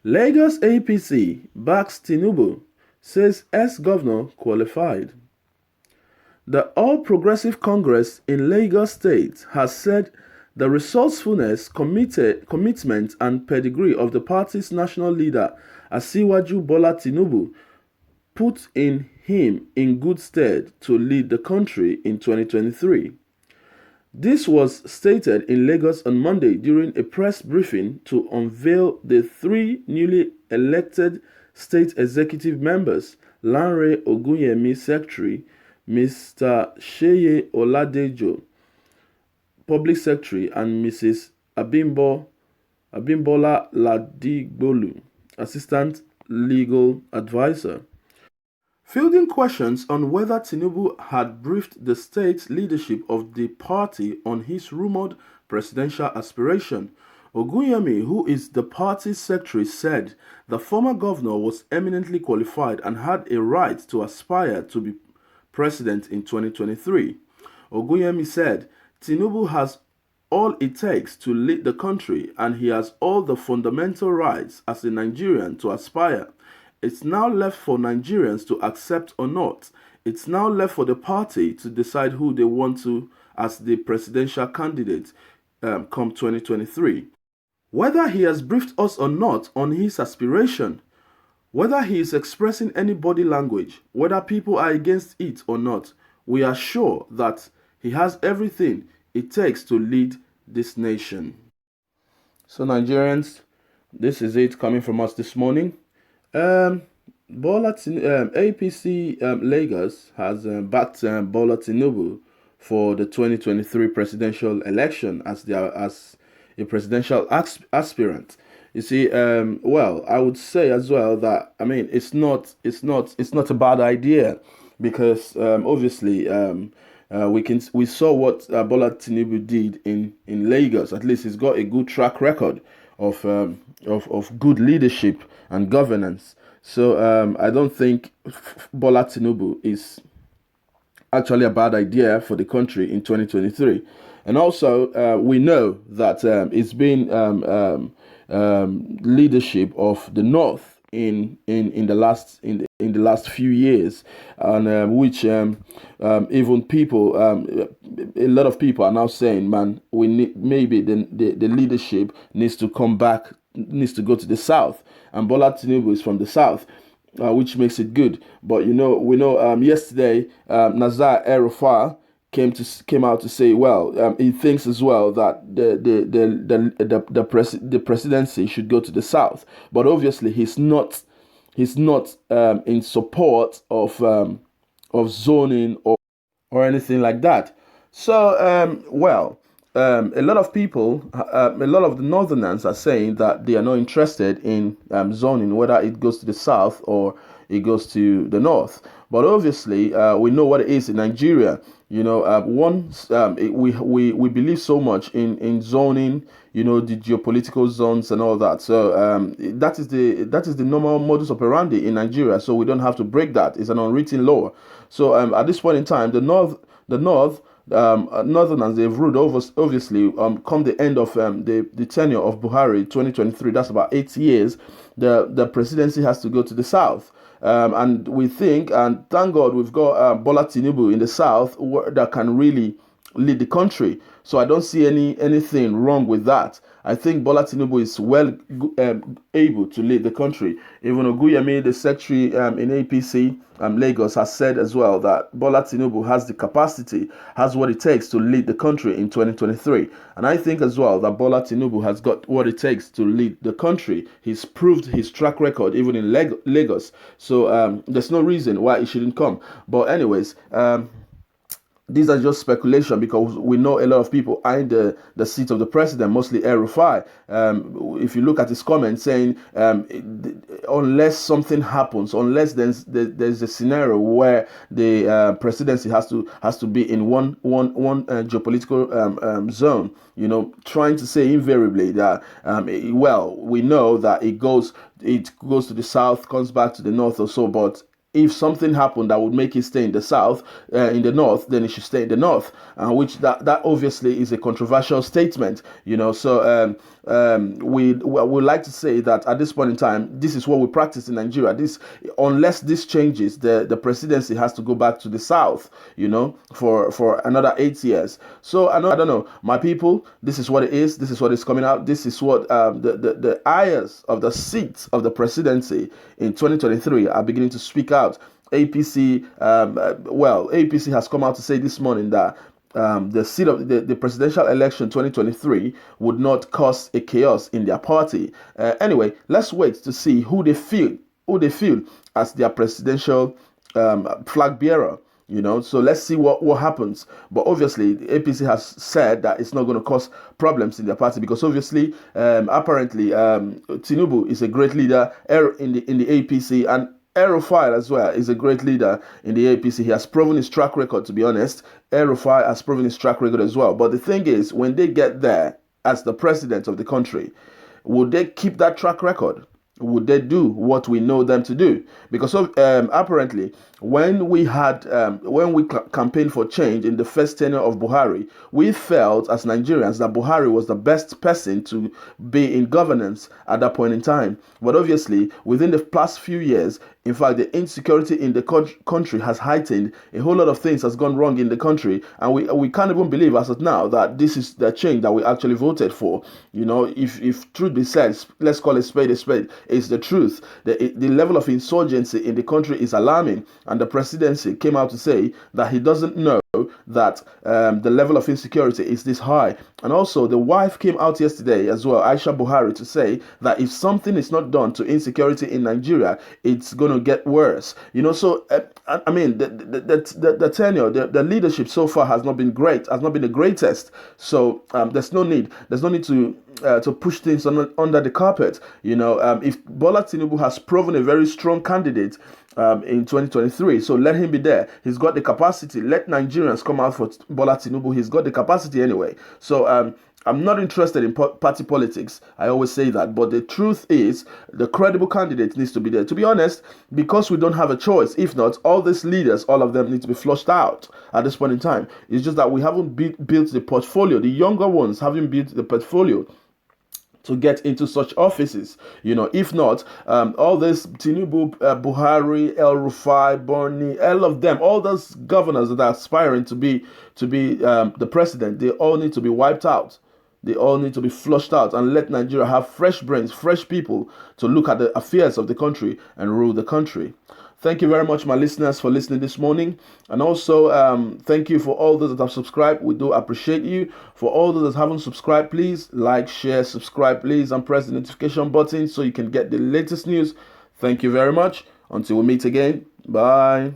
Lagos APC backs Tinubu, says ex-governor qualified. The All Progressive Congress in Lagos State has said the resourcefulness, commitment and pedigree of the party's national leader Asiwaju Bola Tinubu put him in good stead to lead the country in 2023. This was stated in Lagos on Monday during a press briefing to unveil the three newly elected state executive members: Lanre Ogunyemi Secretary, Mr. Sheye Oladejo, Public Secretary, and Mrs. Abimbola Ladigbolu, Assistant Legal Advisor. Fielding questions on whether Tinubu had briefed the state leadership of the party on his rumored presidential aspiration, Ogunyemi, who is the party's secretary, said the former governor was eminently qualified and had a right to aspire to be president in 2023. Ogunyemi said Tinubu has all it takes to lead the country and he has all the fundamental rights as a Nigerian to aspire. It's now left for Nigerians to accept or not. It's now left for the party to decide who they want to as the presidential candidate come 2023. Whether he has briefed us or not on his aspiration, whether he is expressing any body language, whether people are against it or not, we are sure that he has everything it takes to lead this nation. So Nigerians, this is it coming from us this morning. APC Lagos has backed Bola Tinubu for the 2023 presidential election as a presidential aspirant. You see, well, I would say as well that it's not a bad idea because obviously we saw what Bola Tinubu did in Lagos. At least he's got a good track record of good leadership and governance. So I don't think Bola Tinubu is actually a bad idea for the country in 2023. And also, we know that it's been leadership of the North in the last few years, and which even people, a lot of people are now saying, man, we need maybe the leadership needs to come back, needs to go to the South, and Bola Tinubu is from the South. Which makes it good, but we know yesterday Nazar El-Rufai came out to say, well, he thinks as well that the presidency should go to the South, but obviously he's not in support of zoning or anything like that. So a lot of people, a lot of the Northerners are saying that they are not interested in zoning, whether it goes to the South or it goes to the North. But obviously, we know what it is in Nigeria. We believe so much in zoning, the geopolitical zones and all that. So that is the normal modus operandi in Nigeria. So we don't have to break that. It's an unwritten law. So at this point in time, the North. Northerners, they've ruled over, obviously, come the end of the tenure of Buhari 2023, that's about 8 years, the presidency has to go to the South. And we think, and thank God, we've got Bola Tinubu in the South that can really lead the country. So I don't see anything wrong with that. I think Bola Tinubu is well able to lead the country. Even Oguyemi, the secretary in APC Lagos, has said as well that Bola Tinubu has the capacity, has what it takes to lead the country in 2023. And I think as well that Bola Tinubu has got what it takes to lead the country. He's proved his track record even in Lagos. So there's no reason why he shouldn't come. But anyways, these are just speculation because we know a lot of people eyeing the seat of the president, mostly El-Rufai. If you look at his comments saying, unless something happens, unless there's a scenario where the presidency has to be in one geopolitical zone, trying to say invariably that, we know that it goes to the South, comes back to the North or so, but if something happened that would make it stay in the south, in the north, then it should stay in the north, which that obviously is a controversial statement, So we would like to say that at this point in time, this is what we practice in Nigeria. Unless this changes, the presidency has to go back to the south, for another 8 years. So I don't know, my people. This is what it is. This is what is coming out. This is what the heirs of the seats of the presidency in 2023 are beginning to speak out. APC, APC has come out to say this morning that the seat of the presidential election 2023 would not cause a chaos in their party. Anyway, let's wait to see who they feel as their presidential flag bearer. So let's see what happens. But obviously, the APC has said that it's not going to cause problems in their party, because obviously, apparently, Tinubu is a great leader in the APC, and El-Rufai as well is a great leader in the APC. He has proven his track record, to be honest. El-Rufai has proven his track record as well. But the thing is, when they get there as the president of the country, would they keep that track record? Would they do what we know them to do? Because apparently, when we campaigned for change in the first tenure of Buhari, we felt as Nigerians that Buhari was the best person to be in governance at that point in time. But obviously, within the past few years, in fact, the insecurity in the country has heightened. A whole lot of things has gone wrong in the country, and we can't even believe as of now that this is the change that we actually voted for. If truth be said, let's call it spade a spade. It's the truth. The level of insurgency in the country is alarming, and the presidency came out to say that he doesn't know that the level of insecurity is this high. And also, the wife came out yesterday as well, Aisha Buhari, to say that if something is not done to insecurity in Nigeria, it's going to get worse. So I mean, the tenure, the leadership so far has not been great, has not been the greatest. So there's no need to push things under the carpet. If Bola Tinubu has proven a very strong candidate in 2023, so let him be there. He's got the capacity. Let Nigerians come out for Bola Tinubu. He's got the capacity anyway. So I'm not interested in party politics. I always say that. But the truth is, the credible candidate needs to be there. To be honest, because we don't have a choice. If not, all these leaders, all of them need to be flushed out at this point in time. It's just that we haven't built the portfolio. The younger ones haven't built the portfolio to get into such offices. If not, all this Tinubu, Buhari, El-Rufai, Borni, all of them, all those governors that are aspiring to be the president, they all need to be wiped out. They all need to be flushed out, and let Nigeria have fresh brains, fresh people to look at the affairs of the country and rule the country. Thank you very much, my listeners, for listening this morning. And also, thank you for all those that have subscribed. We do appreciate you. For all those that haven't subscribed, please like, share, subscribe, please, and press the notification button so you can get the latest news. Thank you very much. Until we meet again. Bye.